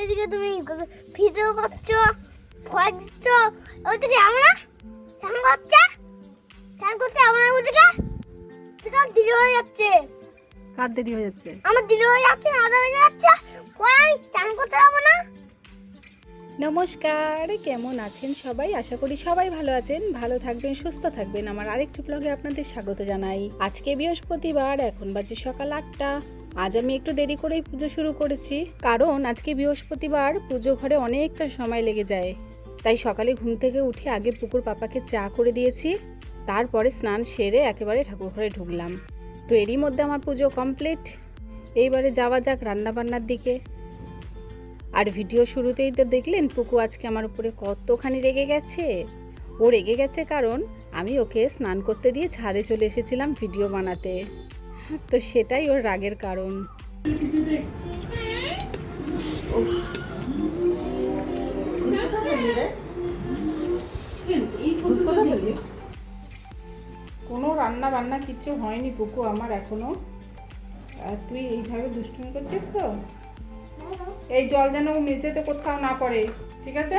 ওইদিকে তুমি ভিডিও করছো, ভয় দিচ্ছ, ওইদিকে আমরা চান করছে আমার ওইদিকে দেরি হয়ে যাচ্ছে। কার দেরি হয়ে যাচ্ছে? আমার দেরি হয়ে যাচ্ছে, আধা বেজে যাচ্ছে, ভয় চান করতে যাবো না। নমস্কার, কেমন আছেন সবাই? আশা করি সবাই ভালো আছেন, ভালো থাকবেন, সুস্থ থাকবেন। আমার আরেকটি ব্লগে আপনাদের স্বাগত জানাই। আজকে বৃহস্পতিবার, এখন বাজে সকাল 8টা। আজ আমি একটু দেরি করেই পুজো শুরু করেছি, কারণ আজকে বৃহস্পতিবার পুজো ঘরে অনেকটা সময় লেগে যায়। তাই সকালে ঘুম থেকে উঠে আগে পুকুর পাপাকে চা করে দিয়েছি, তারপরে স্নান সেরে একেবারে ঠাকুর ঘরে ঢুকলাম। তো এরই মধ্যে আমার পুজো কমপ্লিট। এইবারে যাওয়া যাক রান্নাবান্নার দিকে। আর ভিডিও শুরুতেই তো দেখলেন পুকু আজকে আমার উপরে কতখানি রেগে গেছে। ও রেগে গেছে কারণ আমি ওকে স্নান করতে দিয়ে ছাদে চলে এসেছিলাম ভিডিও বানাতে, তো সেটাই ওর রাগের কারণ। কোনো রান্না বান্না কিচ্ছু হয়নি পুকু আমার এখনো। আর তুই এইভাবে দুষ্টুমি করছিস তো? এই জল যেন মেঝেতে কোথাও না পড়ে, ঠিক আছে?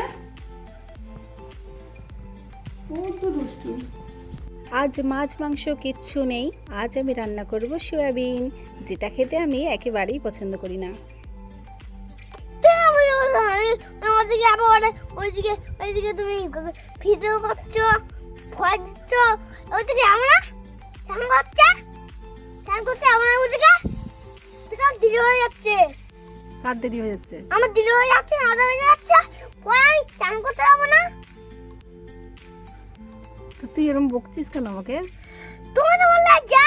আজ মাছ মাংস কিচ্ছু নেই। আজ আমি রান্না করব সয়াবিন, যেটা খেতে আমি একেবারেই পছন্দ করি না। ওইদিকে আবার ওইদিকে তুমি ভিডিও করছো, ভয় দিচ্ছ, ওইদিকে আমরা চান করছে আমার ওইদিকে দেরি হয়ে যাচ্ছে। কার দেরি হয়ে যাচ্ছে? আমার দেরি হয়ে যাচ্ছে, আধা বেজে যাচ্ছে, ভয় চান করতে যাবো না। তো তুই এরকম বকছিস কেন আমাকে? তুমি তো বললে যা,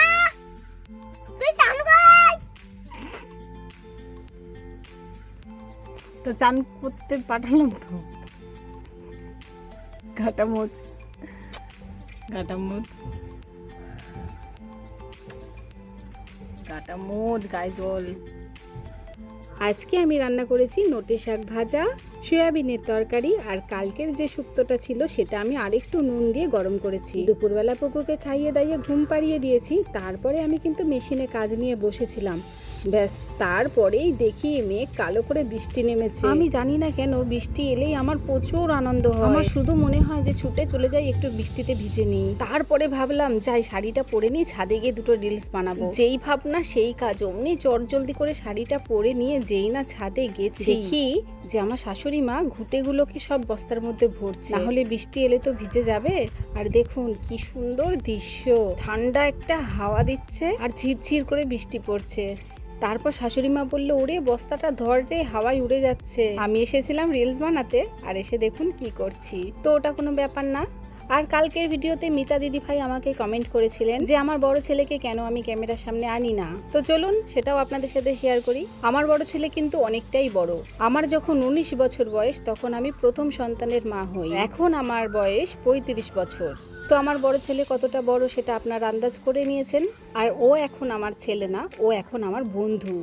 তুই চান কর। তো চান করতে পাঠালাম তো। ঘাটা মোচ গায়ে জল। আজকে আমি রান্না করেছি নোটে শাক ভাজা, সয়াবিনের তরকারি, আর কালকের যে শুক্তোটা ছিল সেটা আমি আরেকটু নুন দিয়ে গরম করেছি। দুপুরবেলা পুকুরকে খাইয়ে দাইয়ে ঘুম পাড়িয়ে দিয়েছি, তারপরে আমি কিন্তু মেশিনে কাজ নিয়ে বসেছিলাম। ব্যাস, তারপরেই দেখি মেঘ কালো করে বৃষ্টি নেমেছে। আমি জানি না কেন বৃষ্টি এলেই আমার প্রচুর আনন্দ হয়। আমার শুধু মনে হয় যে ছুটে চলে যাই, একটু বৃষ্টিতে ভিজে নিই। তারপরে ভাবলাম যাই শাড়িটা পরে নিই, ছাদে গিয়ে দুটো রিলস বানাবো। যেই ভাবনা সেই কাজ, অমনি চটজলদি করে শাড়িটা পরে নিয়ে যেই না ছাদে গেছি, দেখি যে আমার শাশুড়ি মা ঘুঁটেগুলোকে সব বস্তার মধ্যে ভরছে, নাহলে বৃষ্টি এলে তো ভিজে যাবে। আর দেখুন কি সুন্দর দৃশ্য, ঠান্ডা একটা হাওয়া দিচ্ছে আর ঝিরঝির করে বৃষ্টি পড়ছে। তারপর শাশুড়ি মা বললো, ওরে বস্তাটা ধর রে, হাওয়ায় উড়ে যাচ্ছে। আমি এসেছিলাম রিলস বানাতে, আর এসে দেখুন কি করছি। তো ওটা কোনো ব্যাপার না। আর কালকের ভিডিওতে মিতা দিদি ভাই আমাকে কমেন্ট করেছিলেন যে আমার বড় ছেলেকে কেন আমি ক্যামেরার সামনে আনি না। তো চলুন সেটাও আপনাদের সাথে শেয়ার করি। আমার বড় ছেলে কিন্তু অনেকটাই বড়। আমার যখন 19 বছর বয়স তখন আমি প্রথম সন্তানের মা হই। এখন আমার বয়স 35 বছর। তো আমার বড় ছেলে কতটা বড় সেটা আপনারা আন্দাজ করে নিয়েছেন। আর ও এখন আমার ছেলে না, ও এখন আমার বন্ধু।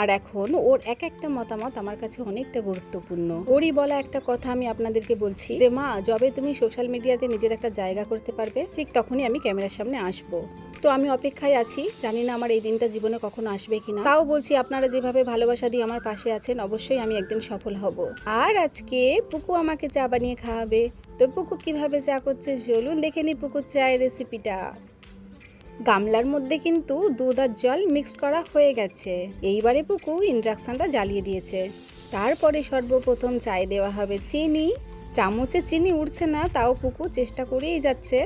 আর এখন ওর এক একটা মতামত আমার কাছে অনেকটা গুরুত্বপূর্ণ। ওরই বলা একটা কথা আমি আপনাদেরকে বলছি যে মা, যবে তুমি সোশ্যাল মিডিয়াতে নিজের একটা জায়গা করতে পারবে, ঠিক তখনই আমি ক্যামেরার সামনে আসবো। তো আমি অপেক্ষায় আছি, জানি না আমার এই দিনটা জীবনে কখনো আসবে কিনা। তাও বলছি, আপনারা যেভাবে ভালোবাসা দিয়ে আমার পাশে আছেন, অবশ্যই আমি একদিন সফল হব। আর আজকে পুকু আমাকে চা বানিয়ে খাওয়াবে। তো পুকু কিভাবে চা করছে চলুন দেখে নি পুকুর চায়ের রেসিপিটা। গামলার মধ্যে কিন্তু দুধ আর জল মিক্সড করা হয়ে গেছে। এইবারে পুকু ইন্ডাকশনটা জ্বালিয়ে দিয়েছে। তারপরে সর্বপ্রথম চায়ে দেওয়া হবে চিনি। চামচে চিনি উঠছে না, তাও পুকু চেষ্টা করেই যাচ্ছে।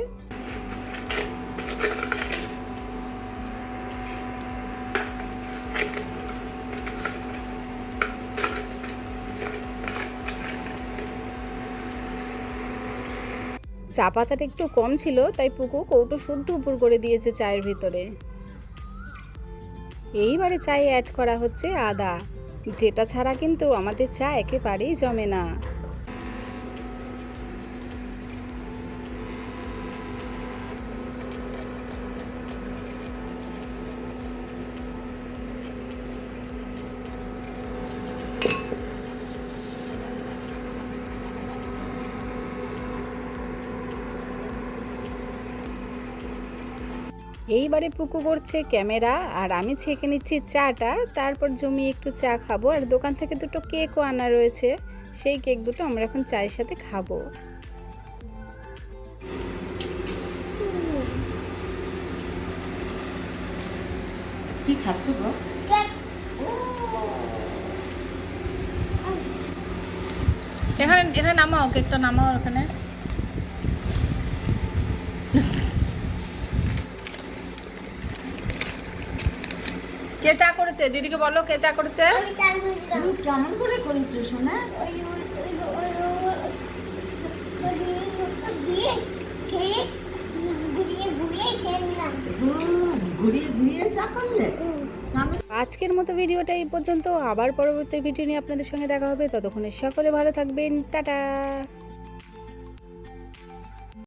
চা পাতাটা একটু কম ছিল, তাই পুকু কৌটো শুদ্ধ উপর করে দিয়েছে চায়ের ভিতরে। এইবারে চায়ে অ্যাড করা হচ্ছে আদা, যেটা ছাড়া কিন্তু আমাদের চা একেবারেই জমে না। এইবারে পুকু করছে ক্যামেরা আর আমি ছেঁকে নিচ্ছি চাটা, তারপর জমিয়ে একটু চা খাবো। আর দোকান থেকে দুটো কেকও আনা রয়েছে, সেই কেক দুটো আমরা এখন চায়ের সাথে খাবো। কি খাচ্ছ গো? কেক। এখানে নামাও, কেকটা নামাও এখানে। কে চা করেছে? দিদিকে বলো কে চা করেছে। আমি চাল করেছিলাম। কেমন করে করেছো সোনা? দিয়ে খেয়ে ঘুরিয়ে ঘুরিয়ে খেয়ে নিলাম। ঘুরিয়ে ঘুরিয়ে চা করলে? আজকের মতো ভিডিওটা এই পর্যন্ত, আবার পরবর্তী ভিডিও নিয়ে আপনাদের সঙ্গে দেখা হবে। ততক্ষণে সকলে ভালো থাকবেন, টাটা।